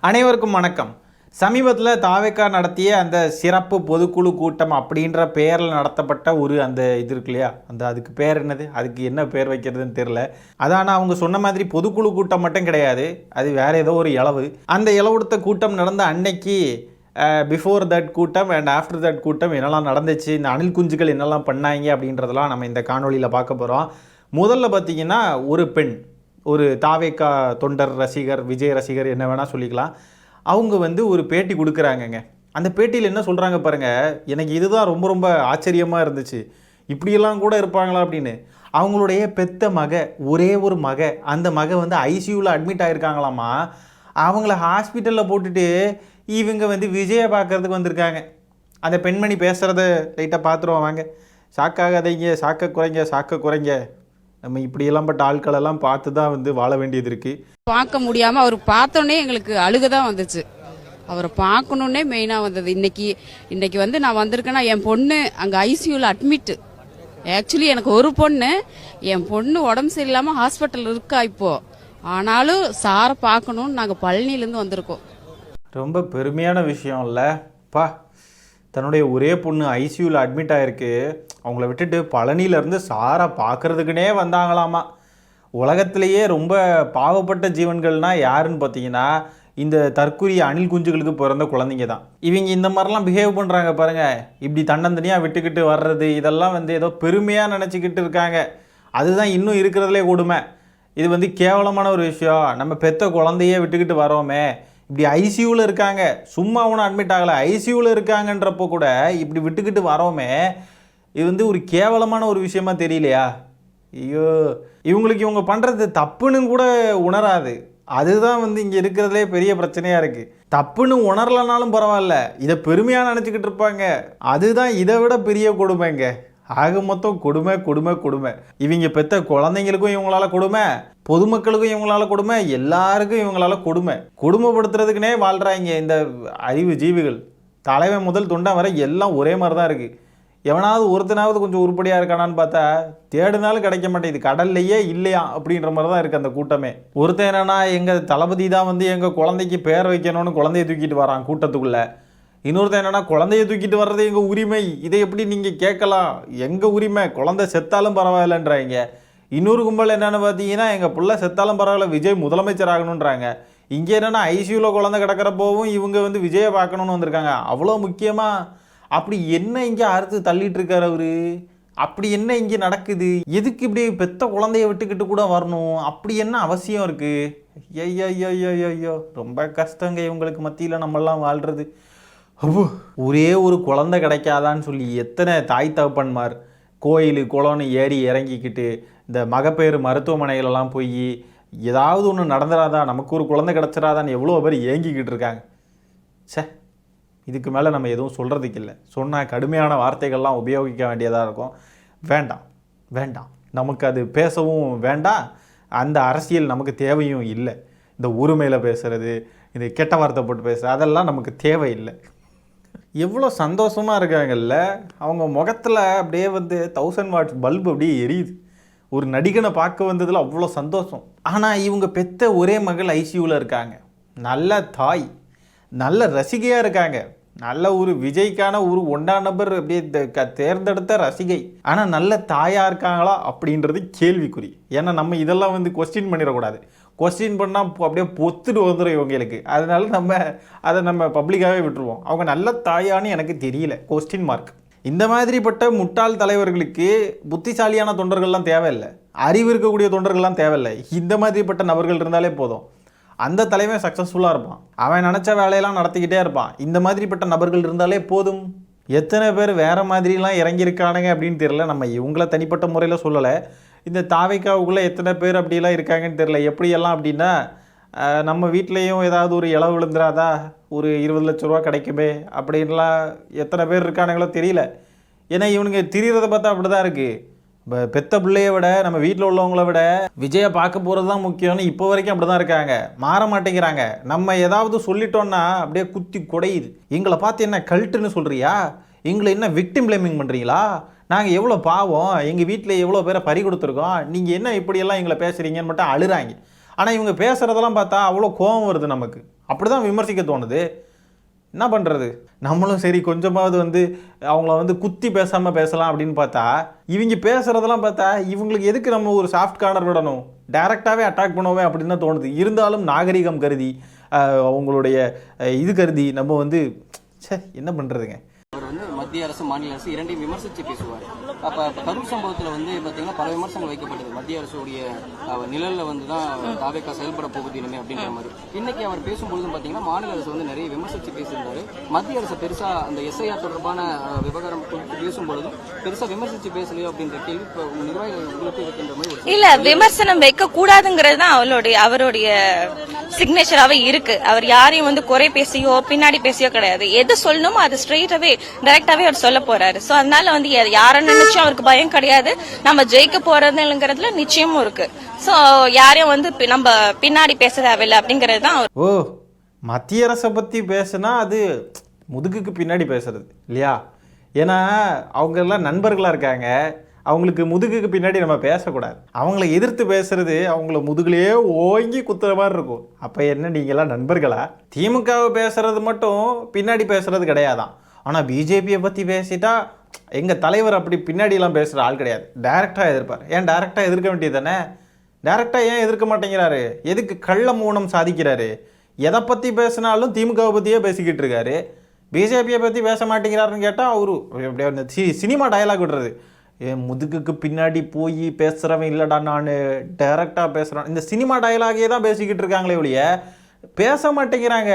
அனைவருக்கும் வணக்கம். சமீபத்தில் தாவேக்கா நடத்திய அந்த சிறப்பு பொதுக்குழு கூட்டம் அப்படின்ற பெயரில் நடத்தப்பட்ட அந்த இது இருக்கு இல்லையா, அதுக்கு பேர் என்னது, அதுக்கு என்ன பேர் வைக்கிறதுன்னு தெரில. அதான அவங்க சொன்ன மாதிரி பொதுக்குழு கூட்டம் மட்டும் கிடையாது, அது வேறு ஏதோ ஒரு இளவு. அந்த இளவுடுத்த கூட்டம் நடந்த அன்னைக்கு பிஃபோர் தட் கூட்டம் அண்ட் ஆஃப்டர் தட் கூட்டம் என்னெல்லாம் நடந்துச்சு, இந்த அணில் குஞ்சுகள் என்னெல்லாம் பண்ணாங்க அப்படின்றதெல்லாம் நம்ம இந்த காணொலியில் பார்க்க போகிறோம். முதல்ல பார்த்திங்கன்னா ஒரு பெண், ஒரு தாவேக்கா தொண்டர் ரசிகர், விஜய் ரசிகர், என்ன வேணால் சொல்லிக்கலாம். அவங்க ஒரு பேட்டி கொடுக்குறாங்கங்க. அந்த பேட்டியில் என்ன சொல்கிறாங்க பாருங்கள், எனக்கு இதுதான் ரொம்ப ரொம்ப ஆச்சரியமாக இருந்துச்சு. இப்படியெல்லாம் கூட இருப்பாங்களா அப்படின்னு. அவங்களுடைய பெத்த ஒரே ஒரு அந்த ஐசியூவில் அட்மிட் ஆகிருக்காங்களாமா. அவங்கள ஹாஸ்பிட்டலில் போட்டுட்டு இவங்க விஜயை பார்க்குறதுக்கு வந்திருக்காங்க. அந்த பெண்மணி பேசுகிறத லைட்டாக பார்த்துருவோம் வாங்க. சாக்காகாதீங்க, சாக்க குறைங்க. நம்ம இப்படியெல்லாம் பட்ட ஆட்களெல்லாம் பார்த்து தான் வாழ வேண்டியது இருக்குது. பார்க்க முடியாமல் அவர் பார்த்தோன்னே எங்களுக்கு அழுக தான் வந்துச்சு. அவரை பார்க்கணுன்னே மெயினாக வந்தது. இன்னைக்கு நான் வந்திருக்கேன்னா என் பொண்ணு அங்கே ஐசியூவில் அட்மிட்டு. ஆக்சுவலி எனக்கு ஒரு பொண்ணு, என் பொண்ணு உடம்பு சரியில்லாமல் ஹாஸ்பிட்டல் இருக்கா இப்போ. ஆனாலும் சாரை பார்க்கணுன்னு நாங்கள் பழனிலேருந்து வந்திருக்கோம். ரொம்ப பெருமையான விஷயம் இல்லைப்பா. தன்னுடைய ஒரே பொண்ணு ஐசியூவில் அட்மிட் ஆகிருக்கு, அவங்கள விட்டுட்டு பழனியிலேருந்து சாரை பார்க்குறதுக்குனே வந்தாங்களாமா. உலகத்திலேயே ரொம்ப பாவப்பட்ட ஜீவன்கள்னால் யாருன்னு பார்த்தீங்கன்னா இந்த தற்குரிய அணில் குஞ்சுகளுக்கு பிறந்த குழந்தைங்க தான். இவங்க இந்த மாதிரிலாம் பிஹேவ் பண்ணுறாங்க பாருங்கள். இப்படி தன்னந்தனியாக விட்டுக்கிட்டு வர்றது, இதெல்லாம் ஏதோ பெருமையாக நினச்சிக்கிட்டு இருக்காங்க. அதுதான் இன்னும் இருக்கிறதுலே கொடுமை. இது கேவலமான ஒரு விஷயம். நம்ம பெத்த குழந்தையே விட்டுக்கிட்டு வரோமே, இப்படி ஐசியூவில் இருக்காங்க, சும்மா ஒன்றும் அட்மிட் ஆகலை, ஐசியூவில் இருக்காங்கன்றப்போ கூட இப்படி விட்டுக்கிட்டு வரோமே, இது ஒரு கேவலமான ஒரு விஷயமா தெரியலையா? ஐயோ, இவங்க பண்ணுறது தப்புன்னு கூட உணராது. அதுதான் இங்கே இருக்கிறதுலே பெரிய பிரச்சனையாக இருக்குது. தப்புன்னு உணரலனாலும் பரவாயில்ல, இதை பெருமையாக நினச்சிக்கிட்டு இருப்பாங்க. அதுதான் இதை விட பெரிய கொடுமைங்க. ஆக மொத்தம் கொடுமை கொடுமை கொடுமை. இவங்க பெற்ற குழந்தைங்களுக்கும் இவங்களால கொடுமை, பொதுமக்களுக்கும் இவங்களால கொடுமை, எல்லாருக்கும் இவங்களால கொடுமை. கொடுமைப்படுத்துறதுக்குனே வாழ்கிறாங்க இந்த அறிவு ஜீவிகள். தலைவன் முதல் தொண்டை வரை எல்லாம் ஒரே மாதிரி தான் இருக்குது. எவனாவது ஒருத்தனாவது கொஞ்சம் உருப்படியாக இருக்கானான்னு பார்த்தா தேடுனாலும் கிடைக்க மாட்டேங்குது. கடல்லையே இல்லையா அப்படின்ற மாதிரி தான் இருக்குது அந்த கூட்டமே. ஒருத்தன் என்னன்னா, எங்கள் தளபதி தான் எங்கள் குழந்தைக்கு பேர் வைக்கணும்னு குழந்தைய தூக்கிட்டு வரான் கூட்டத்துக்குள்ளே. இன்னொருத்தன் என்னென்னா, குழந்தைய தூக்கிட்டு வர்றது எங்கள் உரிமை, இதை எப்படி நீங்கள் கேட்கலாம், எங்கள் உரிமை, குழந்தை செத்தாலும் பரவாயில்லன்றாங்க. இன்னொரு கும்பல் என்னென்னு பார்த்தீங்கன்னா, எங்கள் பிள்ளை செத்தாலும் பரவாயில்ல, விஜய் முதலமைச்சர் ஆகணுன்றாங்க. இங்கே என்னென்னா ஐசியூவில் குழந்தை கிடக்கிறப்போவும் இவங்க விஜயை பார்க்கணுன்னு வந்திருக்காங்க. அவ்வளோ முக்கியமாக அப்படி என்ன இங்கே அறுத்து தள்ளிட்டு இருக்கார் அவரு? அப்படி என்ன இங்கே நடக்குது? எதுக்கு இப்படி பெத்த குழந்தைய விட்டுக்கிட்டு கூட வரணும்? அப்படி என்ன அவசியம் இருக்குது? ஐயோ, ரொம்ப கஷ்டங்க இவங்களுக்கு மத்தியில் நம்மெல்லாம் வாழ்கிறது. ஒரே ஒரு குழந்தை கிடைக்காதான்னு சொல்லி எத்தனை தாய் தகப்பன்மார் கோயில் குளம்னு ஏறி இறங்கிக்கிட்டு இந்த மகப்பேறு மருத்துவமனைகளெல்லாம் போய் ஏதாவது ஒன்று நடந்துடாதா, நமக்கு ஒரு குழந்தை கிடச்சிடாதான்னு எவ்வளோ பேர் ஏங்கிக்கிட்டு இருக்காங்க. இதுக்கு மேலே நம்ம எதுவும் சொல்கிறதுக்கு இல்லை. சொன்னால் கடுமையான வார்த்தைகள்லாம் உபயோகிக்க வேண்டியதாக இருக்கும். வேண்டாம், நமக்கு அது பேசவும் வேண்டாம், அந்த அரசியல் நமக்கு தேவையும் இல்லை. இந்த உரிமையில் பேசுகிறது, இந்த கெட்ட வார்த்தை போட்டு பேசுகிறது, அதெல்லாம் நமக்கு தேவையில்லை. எவ்வளோ சந்தோஷமாக இருக்காங்கல்ல அவங்க முகத்தில். அப்படியே 1000 வாட்ஸ் பல்பு அப்படியே எரியுது. ஒரு நடிகனை பார்க்க வந்ததில் அவ்வளோ சந்தோஷம். ஆனால் இவங்க பெத்த ஒரே மகள் ஐசியூவில் இருக்காங்க. நல்ல தாய், நல்ல ரசிகையாக இருக்காங்க. நல்ல ஒரு விஜய்க்கான ஒரு 1ஆம் நம்பர் அப்படியே தேர்ந்தெடுத்த ரசிகை. ஆனால் நல்ல தாயாக இருக்காங்களா அப்படின்றது கேள்விக்குறி. ஏன்னா நம்ம இதெல்லாம் கொஸ்டின் பண்ணிடக்கூடாது. கொஸ்டின் பண்ணால் அப்படியே பொத்துட்டு வந்துடும் இவங்களுக்கு. அதனால நம்ம பப்ளிக்காகவே விட்டுருவோம். அவங்க நல்ல தாயான்னு எனக்கு தெரியல, கொஸ்டின் மார்க். இந்த மாதிரிப்பட்ட முட்டாள் தலைவர்களுக்கு புத்திசாலியான தொண்டர்கள்லாம் தேவையில்லை, அறிவு இருக்கக்கூடிய தொண்டர்கள்லாம் தேவையில்லை. இந்த மாதிரிப்பட்ட நபர்கள் இருந்தாலே போதும். அந்த தலைவன் சக்ஸஸ்ஃபுல்லாக இருப்பான், அவன் நினச்ச வேலையெல்லாம் நடத்திக்கிட்டே இருப்பான். இந்த மாதிரிப்பட்ட நபர்கள் இருந்தாலே போதும். எத்தனை பேர் வேறு மாதிரிலாம் இறங்கியிருக்கானுங்க அப்படின்னு தெரியல. நம்ம இவங்கள தனிப்பட்ட முறையில் சொல்லலை. இந்த தாவேக்காவுக்குள்ளே எத்தனை பேர் அப்படிலாம் இருக்காங்கன்னு தெரில. எப்படியெல்லாம் அப்படின்னா, நம்ம வீட்லேயும் ஏதாவது ஒரு இளவு விழுந்துராதா, ஒரு 20 லட்ச ரூபா கிடைக்குமே அப்படின்லாம் எத்தனை பேர் இருக்கானுங்களோ தெரியல. ஏன்னா இவனுங்க திரிகிறத பார்த்தா அப்படி தான் இருக்குது. பெத்த பிள்ளையை விட, நம்ம வீட்டில் உள்ளவங்கள விட விஜயை பார்க்க போகிறது தான் முக்கியம்னு இப்போ வரைக்கும் அப்படி தான் இருக்காங்க. மாற மாட்டேங்கிறாங்க. நம்ம ஏதாவது சொல்லிட்டோன்னா அப்படியே குத்தி குடையுது. எங்களை பார்த்து என்ன கல்ட்டுன்னு சொல்கிறியா, எங்களை என்ன விக்டிம் பிளேமிங் பண்ணுறீங்களா, நாங்கள் எவ்வளோ பாவம், எங்கள் வீட்டில் எவ்வளோ பேரை பறி கொடுத்துருக்கோம், நீங்கள் என்ன இப்படியெல்லாம் எங்களை பேசுகிறீங்கன்னு மட்டும் அழுறாங்க. ஆனால் இவங்க பேசுகிறதெல்லாம் பார்த்தா அவ்வளோ கோபம் வருது நமக்கு. அப்படிதான் விமர்சிக்க தோணுது. என்ன பண்ணுறது? நம்மளும் சரி கொஞ்சமாவது வந்து அவங்கள வந்து குத்தி பேசாமல் பேசலாம் அப்படின்னு பார்த்தா, இவங்க பேசுகிறதெல்லாம் பார்த்தா இவங்களுக்கு எதுக்கு நம்ம ஒரு சாஃப்ட் கார்னர் விடணும், டைரெக்டாகவே அட்டாக் பண்ணுவோமே அப்படின்னு தான் தோணுது. இருந்தாலும் நாகரிகம் கருதி அவங்களுடைய இது கருதி நம்ம வந்து சரி என்ன பண்ணுறதுங்க. அவர் வந்து மத்திய அரசு மாநில அரசு இரண்டையும் விமர்சித்து பேசுவார். அப்போ கரூர் சம்பவத்தில் வந்து பார்த்தீங்கன்னா பல விமர்சனங்கள் வைக்கப்பட்டது. மத்திய அரசுடைய நிழலில் வந்து தான் தாவேகா செயல்பட போகுது இனிமே அப்படின்ற மாதிரி. இன்னைக்கு அவர் பேசும்பொழுதும் பார்த்தீங்கன்னா மாநில அரசு வந்து நிறைய விமர்சித்து பேசியிருந்தாரு. மத்திய அரசு பெருசா அந்த எஸ்ஐஆர் தொடர்பான விவகாரம் பேசும்பொழுதும் பெருசா விமர்சித்து பேசலையோ அப்படின்ற கேள்வி இப்போ நிர்வாகிகள் உங்களுக்கு இருக்கின்ற மாதிரி இல்ல விமர்சனம் வைக்க கூடாதுங்கிறது தான் அவருடைய சிக்னேச்சராவே இருக்கு. அவர் யாரையும் வந்து குறை பேசியோ பின்னாடி பேசியோ கிடையாது. எது சொல்லணுமோ அது ஸ்ட்ரெயிட்டாவே டைரக்டாவே அவர் சொல்ல போறாரு. சோ அதனால வந்து யாரை நினைச்சும் அவருக்கு பயம் கிடையாது. நம்ம ஜெயிக்க போறதுங்கிறதுல நிச்சயமும் இருக்கு. சோ யாரையும் வந்து நம்ம பின்னாடி பேச தேவையில்லை அப்படிங்கிறது தான். ஓ, மத்திய அரசை பற்றி பேசுனா அது முதுகுக்கு பின்னாடி பேசுறது இல்லையா? ஏன்னா அவங்க எல்லாம் நண்பர்களாக இருக்காங்க, அவங்களுக்கு முதுகுக்கு பின்னாடி நம்ம பேசக்கூடாது. அவங்கள எதிர்த்து பேசுறது அவங்கள முதுகுலேயே ஓங்கி குத்துற மாதிரி இருக்கும். அப்போ என்ன நீங்களாம் நண்பர்களா? திமுகவை பேசுறது மட்டும் பின்னாடி பேசுறது கிடையாதான். ஆனால் பிஜேபியை பற்றி பேசிட்டா எங்கள் தலைவர் அப்படி பின்னாடியெல்லாம் பேசுகிற ஆள் கிடையாது. டைரெக்டாக எதிர்ப்பார். ஏன் டைரெக்டாக எதிர்க்க வேண்டியது தானே? டைரெக்டாக ஏன் எதிர்க்க மாட்டேங்கிறாரு? எதுக்கு கள்ள மௌனம் சாதிக்கிறாரு? எதை பற்றி பேசினாலும் திமுகவை பற்றியே பேசிக்கிட்டு இருக்காரு. பிஜேபியை பற்றி பேச மாட்டேங்கிறாருன்னு கேட்டால் அவரு அப்படியே சினிமா டயலாக் விடுறது. என் முதுகுக்கு பின்னாடி போய் பேசுகிறவன் இல்லைடா நான் டைரெக்டாக பேசுகிறான். இந்த சினிமா டயலாகே தான் பேசிக்கிட்டு இருக்காங்களே ஒழிய பேச மாட்டேங்கிறாங்க.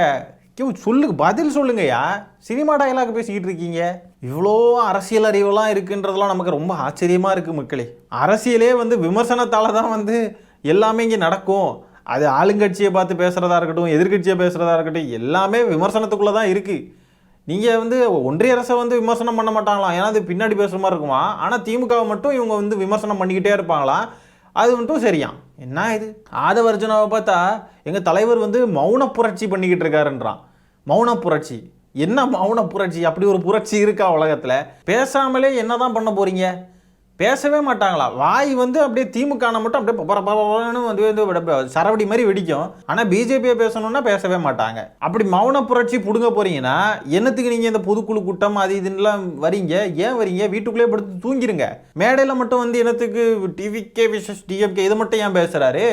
சொல்லுங்க, பதில் சொல்லுங்கய்யா. சினிமா டயலாக் பேசிக்கிட்டு இருக்கீங்க. இவ்வளோ அரசியல் அறிவெல்லாம் இருக்குன்றதெல்லாம் நமக்கு ரொம்ப ஆச்சரியமாக இருக்குது மக்களே. அரசியலே வந்து விமர்சனத்தால் தான் வந்து எல்லாமே இங்கே நடக்கும். அது ஆளுங்கட்சியை பார்த்து பேசுகிறதா இருக்கட்டும், எதிர்கட்சியை பேசுகிறதா இருக்கட்டும், எல்லாமே விமர்சனத்துக்குள்ளே தான் இருக்குது. நீங்கள் வந்து ஒன்றிய அரசை வந்து விமர்சனம் பண்ண மாட்டாங்களாம், ஏன்னா அது பின்னாடி பேசுகிற மாதிரி இருக்குமா. ஆனால் திமுகவை மட்டும் இவங்க வந்து விமர்சனம் பண்ணிக்கிட்டே இருப்பாங்களாம். அது மட்டும் சரியாம். என்ன இது? ஆதவ அர்ஜுனாவை பார்த்தா எங்கள் தலைவர் வந்து மௌன புரட்சி பண்ணிக்கிட்டு இருக்காருன்றான். மௌன புரட்சி என்ன? மௌன புரட்சி அப்படி ஒரு புரட்சி இருக்கா உலகத்தில்? பேசாமலே என்ன தான் பண்ண போகிறீங்க? பேசவே மாட்டாங்களா? வாய் வந்து அப்படியே திமுக மட்டும் அப்படியே பரபரன்னு வந்து சரவடி மாதிரி வெடிக்கும். ஆனால் பிஜேபியை பேசணும்னா பேசவே மாட்டாங்க. அப்படி மௌன புரட்சி பிடுங்க போறீங்கன்னா என்னத்துக்கு நீங்கள் இந்த பொதுக்குழு கூட்டம் அது இதுலாம் வரீங்க? ஏன் வரீங்க? வீட்டுக்குள்ளேயே படுத்து தூங்கிடுங்க. மேடையில் மட்டும் வந்து என்னத்துக்கு டிவிகே விசஸ் டிஎம்கே இதை மட்டும் ஏன் பேசுகிறாரு?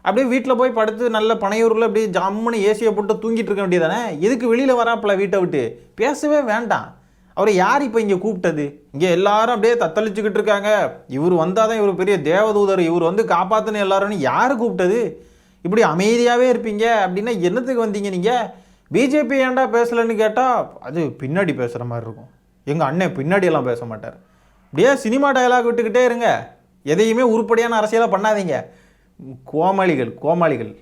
அப்படியே வீட்டில் போய் படுத்து நல்ல பனையூரில் அப்படியே ஜம்முன்னு ஏசியை போட்டு தூங்கிட்டு இருக்க வேண்டியதானே? எதுக்கு வெளியில் வராப்பில் வீட்டை விட்டு? பேசவே வேண்டாம். அவரை யார் இப்போ இங்கே கூப்பிட்டது? இங்கே எல்லாரும் அப்படியே தத்தளிச்சுக்கிட்டு இருக்காங்க. இவர் வந்தால் தான் இவர் பெரிய தேவதூதர், இவர் வந்து காப்பாற்றுன்னு எல்லாரும் யார் கூப்பிட்டது? இப்படி அமைதியாகவே இருப்பீங்க அப்படின்னா என்னத்துக்கு வந்தீங்க நீங்கள்? பிஜேபி ஏன்டா பேசலைன்னு கேட்டால் அது பின்னாடி பேசுகிற மாதிரி இருக்கும். எங்கள் அண்ணன் பின்னாடியெல்லாம் பேச மாட்டார். அப்படியே சினிமா டயலாக் விட்டுக்கிட்டே இருங்க. எதையுமே உருப்படியான அரசியலாக பண்ணாதீங்க. கோமாளிகள்.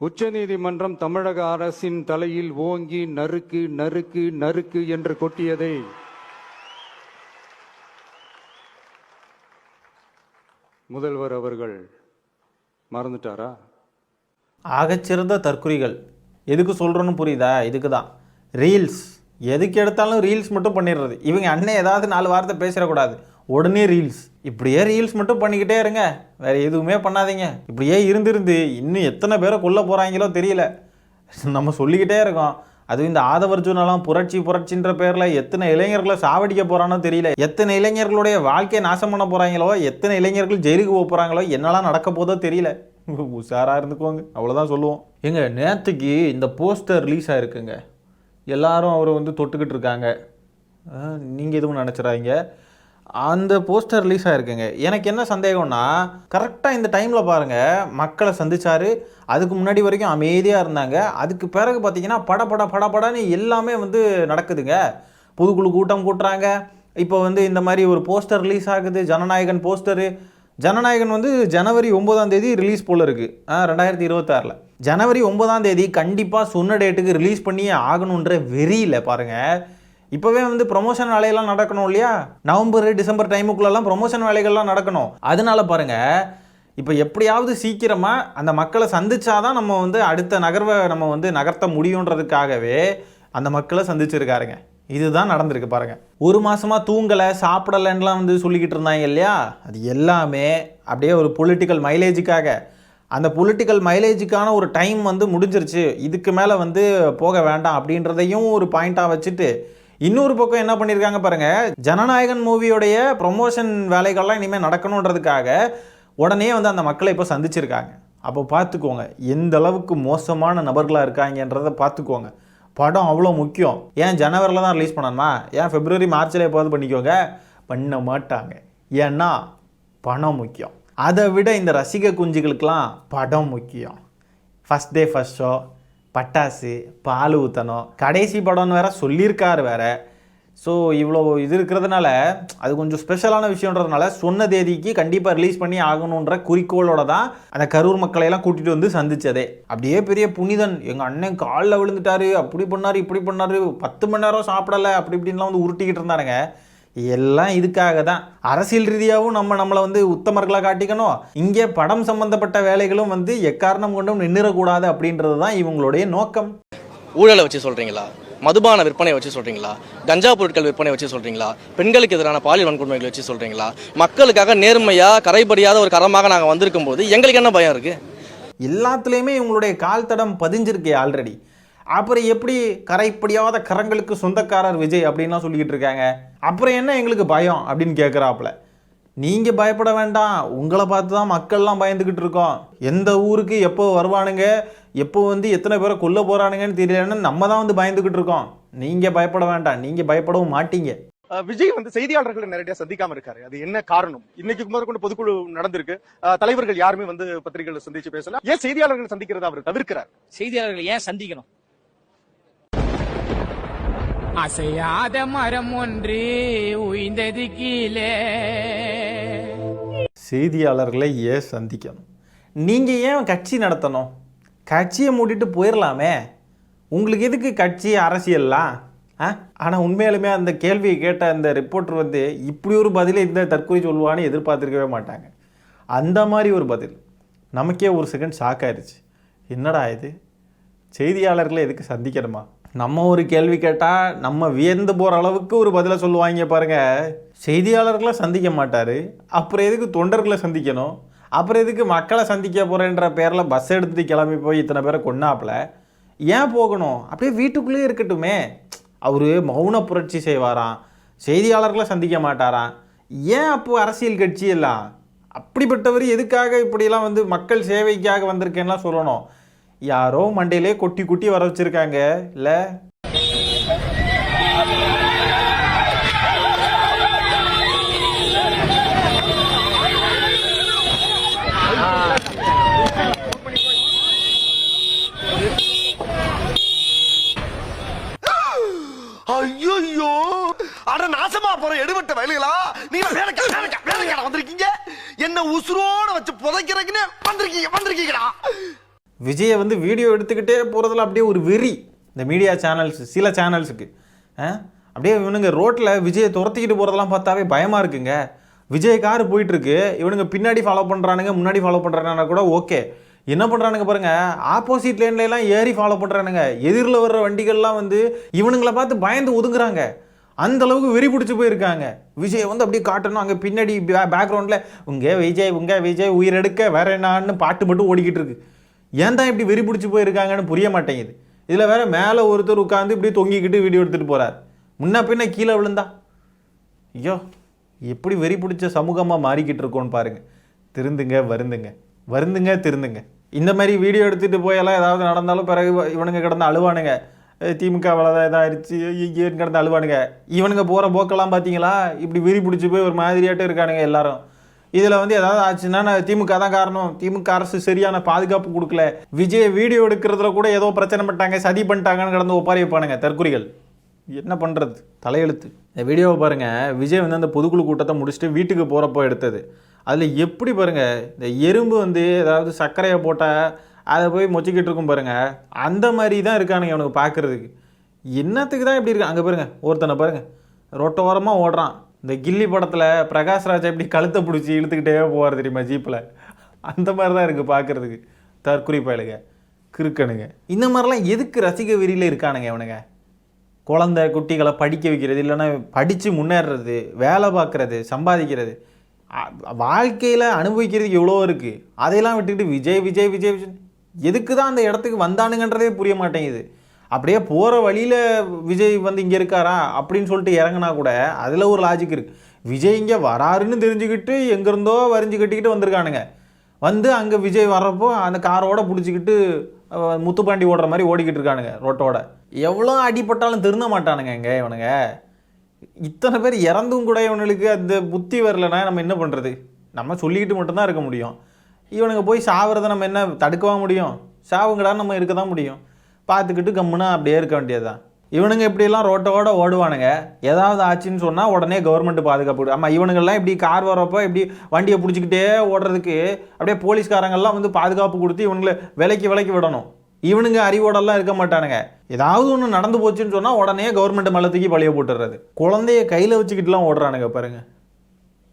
உச்சநீதிமன்றம் தமிழக அரசின் தலையில் ஓங்கி நறுக்கு நறுக்கு நறுக்கு என்று கொட்டியதை முதல்வர் அவர்கள் மறந்துட்டாரா? ஆகச்சிறந்த தற்குறிகள். எதுக்கு சொல்கிறோன்னு புரியுதா? இதுக்கு தான் ரீல்ஸ். எதுக்கு எடுத்தாலும் ரீல்ஸ் மட்டும் பண்ணிடுறது. இவங்க அண்ணன் ஏதாவது 4 வார்த்தை பேசிடக்கூடாது, உடனே ரீல்ஸ். இப்படியே ரீல்ஸ் மட்டும் பண்ணிக்கிட்டே இருங்க, வேறு எதுவுமே பண்ணாதீங்க. இப்படியே இருந்து இன்னும் எத்தனை பேரை கொல்ல போகிறாங்களோ தெரியல. நம்ம சொல்லிக்கிட்டே இருக்கோம். அதுவும் இந்த ஆதவ அர்ஜுனெல்லாம் புரட்சின்ற பேரில் எத்தனை இளைஞர்களை சாவடிக்க போகிறானோ தெரியல. எத்தனை இளைஞர்களுடைய வாழ்க்கையை நாசம் பண்ண போகிறாங்களோ, எத்தனை இளைஞர்கள் ஜெயிலுக்கு போக போகிறாங்களோ, என்னெல்லாம் நடக்க போதோ தெரியல. உஷாராக இருந்துக்குவாங்க, அவ்வளோதான் சொல்லுவோம். எங்க நேற்றுக்கு இந்த போஸ்டர் ரிலீஸ் ஆகிருக்குங்க. எல்லாரும் அவரை வந்து தொட்டுக்கிட்டு இருக்காங்க. நீங்கள் எதுவும் நினச்சிடாதீங்க. அந்த போஸ்டர் ரிலீஸ் ஆகிருக்குங்க. எனக்கு என்ன சந்தேகம்னா, கரெக்டாக இந்த டைமில் பாருங்கள் மக்களை சந்திச்சார். அதுக்கு முன்னாடி வரைக்கும் அமைதியாக இருந்தாங்க. அதுக்கு பிறகு பார்த்தீங்கன்னா படன்னு எல்லாமே வந்து நடக்குதுங்க. பொதுக்குழு கூட்டம் கூட்டுறாங்க. இப்போ வந்து இந்த மாதிரி ஒரு போஸ்டர் ரிலீஸ் ஆகுது, ஜனநாயகன் போஸ்டரு. ஜனநாயகன் வந்து ஜனவரி 9 ரிலீஸ் போல் இருக்குது 2026. ஜனவரி 9 கண்டிப்பாக சொன்ன டேட்டுக்கு ரிலீஸ் பண்ணியே ஆகணுன்ற வெறியில் பாருங்கள். இப்போவே வந்து ப்ரொமோஷன் வேலையெல்லாம் நடக்கணும் இல்லையா? நவம்பர் டிசம்பர் டைமுக்குள்ளெல்லாம் ப்ரொமோஷன் வேலைகள்லாம் நடக்கணும். அதனால பாருங்கள், இப்போ எப்படியாவது சீக்கிரமாக அந்த மக்களை சந்திச்சாதான் நம்ம வந்து அடுத்த நகர்வை நம்ம வந்து நகர்த்த முடியுன்றதுக்காகவே அந்த மக்களை சந்திச்சிருக்காருங்க. இதுதான் நடந்திருக்கு பாருங்கள். 1 மாதமாக தூங்கலை சாப்பிடலைன்னெலாம் வந்து சொல்லிக்கிட்டு இருந்தாங்க இல்லையா? அது எல்லாமே அப்படியே ஒரு பொலிட்டிக்கல் மைலேஜுக்காக அந்த பொலிட்டிக்கல் மைலேஜுக்கான ஒரு டைம் வந்து முடிஞ்சிருச்சு, இதுக்கு மேலே வந்து போக வேண்டாம் அப்படின்றதையும் ஒரு பாயிண்ட்டாக வச்சுட்டு, இன்னொரு பக்கம் என்ன பண்ணியிருக்காங்க பாருங்கள், ஜனநாயகன் மூவியோடைய ப்ரொமோஷன் வேலைகள்லாம் இனிமேல் நடக்கணுன்றதுக்காக உடனே வந்து அந்த மக்களை இப்போ சந்திச்சிருக்காங்க. அப்போ பார்த்துக்கோங்க எந்த அளவுக்கு மோசமான நபர்களாக இருக்காங்கன்றதை பார்த்துக்கோங்க. படம் அவ்வளோ முக்கியம். ஏன் ஜனவரியில் தான் ரிலீஸ் பண்ணணுமா? ஏன் பிப்ரவரி மார்ச்சில் எப்போது பண்ணிக்கோங்க? பண்ண மாட்டாங்க. ஏன்னா பணம் முக்கியம். அதை விட இந்த ரசிக குஞ்சுகளுக்கெல்லாம் படம் முக்கியம். ஃபஸ்ட் டே ஃபஸ்ட் ஷோ, பட்டாசு, பால் ஊற்றணும், கடைசி படம்னு வேற சொல்லியிருக்காரு வேற. ஸோ இவ்வளோ இது இருக்கிறதுனால அது கொஞ்சம் ஸ்பெஷலான விஷயன்றதுனால சொன்ன தேதிக்கு கண்டிப்பாக ரிலீஸ் பண்ணி ஆகணுன்ற குறிக்கோளோட தான் அந்த கரூர் மக்களையெல்லாம் கூட்டிகிட்டு வந்து சந்திச்சதே. அப்படியே பெரிய புனிதன், எங்கள் அண்ணன் காலில் விழுந்துட்டாரு, அப்படி பண்ணார் இப்படி பண்ணார், 10 மணி நேரம் சாப்பிடலை, அப்படி இப்படின்லாம் வந்து உருட்டிக்கிட்டு இருந்தானுங்க. எல்லாம் இதுக்காக தான். அரசியல் ரீதியாகவும் நம்மளை வந்து உத்தமர்களாக காட்டிக்கணும், இங்கே படம் சம்பந்தப்பட்ட வேலைகளும் வந்து எக்காரணம் கொண்டும் நின்றுடக்கூடாது அப்படின்றது தான் இவங்களுடைய நோக்கம். ஊழலை வச்சு சொல்றீங்களா? மதுபான விற்பனையை வச்சு சொல்றீங்களா? கஞ்சா பொருட்கள் விற்பனை வச்சு சொல்றீங்களா? பெண்களுக்கு எதிரான பாலியல் வன்கொடுமைகளை வச்சு சொல்றீங்களா? மக்களுக்காக நேர்மையா கரைபடியாத ஒரு கரமாக நாங்கள் வந்திருக்கும் போது எங்களுக்கு என்ன பயம் இருக்கு? எல்லாத்துலேயுமே இவங்களுடைய கால் தடம் பதிஞ்சிருக்கே ஆல்ரெடி. அப்புறம் எப்படி கரைப்படியாத கரங்களுக்கு சொந்தக்காரர் விஜய் அப்படின்லாம் சொல்லிக்கிட்டு இருக்காங்க? அப்புறம் என்ன எங்களுக்கு பயம் அப்படின்னு கேட்குறாப்புல. நீங்கள் பயப்பட வேண்டாம், உங்களை பார்த்து தான் மக்கள்லாம் பயந்துக்கிட்டு இருக்கோம். எந்த ஊருக்கு எப்போ வருவானுங்க, எப்போ வந்து எத்தனை பேரை கொல்ல போகிறானுங்கன்னு தெரியலன்னு நம்ம தான் வந்து பயந்துக்கிட்டு இருக்கோம். நீங்கள் பயப்பட வேண்டாம், நீங்கள் பயப்படவும் மாட்டீங்க. விஜய் வந்து செய்தியாளர்களை நேரடியாக சந்திக்காம இருக்காரு. அது என்ன காரணம்? இன்னைக்கு முதற்கொண்டு பொதுக்குழு நடந்திருக்கு, தலைவர்கள் யாருமே வந்து பத்திரிகைகளை சந்திச்சு பேசல. ஏன் செய்தியாளர்கள் சந்திக்கிறத அவர் தவிர்க்கிறார்? செய்தியாளர்கள் ஏன் சந்திக்கணும்? அசையாத மரம் ஒன்று உய்ந்தது கீழே. செய்தியாளர்களை ஏன் சந்திக்கணும்? நீங்கள் ஏன் கட்சி நடத்தணும்? கட்சியை மூடிட்டு போயிடலாமே. உங்களுக்கு எதுக்கு கட்சி அரசியல்லாம்? ஆனால் உண்மையிலுமே அந்த கேள்வியை கேட்ட அந்த ரிப்போர்ட்டர் வந்து இப்படி ஒரு பதிலை இந்த தற்கொலை சொல்லுவான்னு எதிர்பார்த்துருக்கவே மாட்டாங்க. அந்த மாதிரி ஒரு பதில் நமக்கே ஒரு செகண்ட் ஷாக் ஆயிடுச்சு. என்னடா இது, செய்தியாளர்களை எதுக்கு சந்திக்கணுமா? நம்ம ஒரு கேள்வி கேட்டால் நம்ம வியந்து போகிற அளவுக்கு ஒரு பதிலை சொல்லுவாங்க பாருங்கள். செய்தியாளர்களை சந்திக்க மாட்டார், அப்புறம் எதுக்கு தொண்டர்களை சந்திக்கணும்? அப்புறம் எதுக்கு மக்களை சந்திக்க போகிறேன்ற பேரில் பஸ் எடுத்துகிட்டு கிளம்பி போய் இத்தனை பேரை கொண்டாப்பில் ஏன் போகணும்? அப்படியே வீட்டுக்குள்ளேயே இருக்கட்டுமே. அவர் மௌன புரட்சி செய்வாராம், செய்தியாளர்களை சந்திக்க மாட்டாராம். ஏன் அப்போது அரசியல் கட்சி எல்லாம்? அப்படிப்பட்டவர் எதுக்காக இப்படியெல்லாம் வந்து மக்கள் சேவைக்காக வந்திருக்கேன்லாம் சொல்லணும்? யாரோ மண்டையிலே கொட்டி குட்டி வர வச்சுருக்காங்க இல்லை? ஐயோ, அட நாசமா போற எடுபட்ட வேலைகளா நீங்க வேலைக்கார வந்திருக்கீங்க. என்ன உசுரோட வச்சு புதைக்கிறதுக்குன்னு வந்திருக்கீங்களா? விஜயை வந்து வீடியோ எடுத்துக்கிட்டே போகிறதுல அப்படியே ஒரு வெறி இந்த மீடியா சேனல்ஸ், சில சேனல்ஸுக்கு. அப்படியே இவனுங்க ரோட்டில் விஜயை துரத்திக்கிட்டு போகிறதெல்லாம் பார்த்தாவே பயமாக இருக்குங்க. விஜய் கார் போயிட்டுருக்கு, இவனுங்க பின்னாடி ஃபாலோ பண்ணுறானுங்க, முன்னாடி ஃபாலோ பண்ணுறானுங்கன்னா கூட ஓகே. என்ன பண்ணுறானுங்க பாருங்கள், ஆப்போசிட் லேன்லாம் ஏறி ஃபாலோ பண்ணுறானுங்க. எதிரில் வர்ற வண்டிகள்லாம் வந்து இவனுங்களை பார்த்து பயந்து ஒதுங்குறாங்க. அந்த அளவுக்கு வெறி பிடிச்சி போயிருக்காங்க. விஜய் வந்து அப்படியே காட்டணும், அங்கே பின்னாடி பேக்ரவுண்டில் உங்க விஜய் உயிரெடுக்க வேற என்னான்னு பாட்டு மட்டும் ஓடிக்கிட்டு இருக்கு. ஏன் தான் இப்படி வெறி பிடிச்சி போயிருக்காங்கன்னு புரிய மாட்டேங்குது. இதில் வேற மேலே ஒருத்தர் உட்காந்து இப்படி தொங்கிக்கிட்டு வீடியோ எடுத்துகிட்டு போகிறார். முன்ன பின்ன கீழே விழுந்தா ஐயோ, எப்படி வெறி பிடிச்ச சமூகமாக மாறிக்கிட்டு இருக்கோன்னு பாருங்கள். திருந்துங்க, திருந்துங்க. இந்த மாதிரி வீடியோ எடுத்துகிட்டு போயெல்லாம் ஏதாவது நடந்தாலும் பிறகு இவனுங்க கிடந்து அழுவானுங்க. திமுக அவ்வளோதான் இதாகிடுச்சு ஏன்னு கிடந்து அழுவானுங்க. இவனுங்க போகிற போக்கெல்லாம் பார்த்தீங்களா, இப்படி வெறி பிடிச்சி போய் ஒரு மாதிரியாட்டும் இருக்கானுங்க எல்லாரும். இதில் வந்து ஏதாவது ஆச்சுன்னா திமுக தான் காரணம், திமுக அரசு சரியான பாதுகாப்பு கொடுக்கல, விஜய் வீடியோ எடுக்கிறதுல கூட ஏதோ பிரச்சனை பண்ணிட்டாங்க, சதி பண்ணிட்டாங்கன்னு கடந்து ஒப்பாரி வைப்பானுங்க தற்குறிகள். என்ன பண்ணுறது, தலையெழுத்து. இந்த வீடியோவை பாருங்கள், விஜய் வந்து அந்த பொதுக்குழு கூட்டத்தை முடிச்சுட்டு வீட்டுக்கு போகிறப்போ எடுத்தது. அதில் எப்படி பாருங்கள், இந்த எறும்பு வந்து ஏதாவது சர்க்கரையை போட்டால் அதை போய் மொச்சிக்கிட்டு இருக்கும் பாருங்கள், அந்த மாதிரி தான் இருக்கானுங்க அவனுக்கு பார்க்குறதுக்கு. என்னத்துக்கு தான் இப்படி இருக்கு? அங்கே பாருங்கள், ஒருத்தனை பாருங்கள் ரோட்டோரமாக ஓடுறான். இந்த கில்லி படத்தில் பிரகாஷ்ராஜ் எப்படி கழுத்தை பிடிச்சி இழுத்துக்கிட்டே போவார் தெரியுமா ஜீப்பில், அந்த மாதிரி தான் இருக்குது பார்க்குறதுக்கு. தற்குறி பயலுங்க, கிறுக்கணுங்க. இந்த மாதிரிலாம் எதுக்கு ரசிக வெறியில் இருக்கானுங்க இவனுங்க? குழந்தை குட்டிகளை படிக்க வைக்கிறது, இல்லைன்னா படித்து முன்னேறது, வேலை பார்க்குறது, சம்பாதிக்கிறது, வாழ்க்கையில் அனுபவிக்கிறதுக்கு எவ்வளோ இருக்குது. அதையெல்லாம் விட்டுக்கிட்டு விஜய் விஜய் விஜய் விஜய் எதுக்கு தான் அந்த இடத்துக்கு வந்தானுங்கன்றதே புரிய மாட்டேங்குது. அப்படியே போகிற வழியில் விஜய் வந்து இங்கே இருக்காரா அப்படின்னு சொல்லிட்டு இறங்கினா கூட அதில் ஒரு லாஜிக் இருக்குது. விஜய் இங்கே வராருன்னு தெரிஞ்சுக்கிட்டு எங்கேருந்தோ வரைஞ்சி கட்டிக்கிட்டு வந்திருக்கானுங்க. வந்து அங்கே விஜய் வர்றப்போ அந்த காரோட பிடிச்சிக்கிட்டு முத்துப்பாண்டி ஓடுற மாதிரி ஓடிக்கிட்டு இருக்கானுங்க ரோட்டோட. எவ்வளோ அடிப்பட்டாலும் திருந்த மாட்டானுங்க இங்கே இவனுங்க. இத்தனை பேர் இறந்தும் கூட இவனுக்கு அந்த புத்தி வரலன்னா நம்ம என்ன பண்ணுறது? நம்ம சொல்லிக்கிட்டு மட்டும்தான் இருக்க முடியும். இவனுங்க போய் சாவறதை நம்ம என்ன தடுக்கவா முடியும்? சாவுங்கடா நம்ம இருக்க தான் முடியும். பார்த்துக்கிட்டு கம்முன்னா அப்படியே இருக்க வேண்டியது தான். இவனுங்க இப்படியெல்லாம் ரோட்டோட ஓடுவானுங்க. ஏதாவது ஆச்சுன்னு சொன்னால் உடனே கவர்மெண்ட் பாதுகாப்பு. ஆமாம், இவனுங்கள்லாம் இப்படி கார் வரப்போ இப்படி வண்டியை பிடிச்சிக்கிட்டே ஓடுறதுக்கு அப்படியே போலீஸ்காரங்கள்லாம் வந்து பாதுகாப்பு கொடுத்து இவனுங்களை விலைக்கு விடணும். இவனுங்க அறிவோடெல்லாம் இருக்க மாட்டானுங்க. ஏதாவது ஒன்று நடந்து போச்சுன்னு சொன்னால் உடனே கவர்மெண்ட் மேலே தூக்கி பழிய போட்டுடுறது. குழந்தைய கையில் வச்சுக்கிட்டுலாம் ஓடுறானுங்க பாருங்க,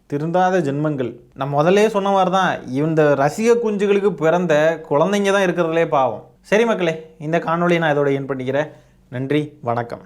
திருந்தாத ஜென்மங்கள். நான் முதல்ல சொன்ன மாதிரி தான் இந்த ரசிக குஞ்சுகளுக்கு பிறந்த குழந்தைங்க தான் இருக்கிறதுலே பாவம். சரி மக்களே, இந்த காணொலியை நான் இதோட என் பண்ணிக்கிறேன். நன்றி, வணக்கம்.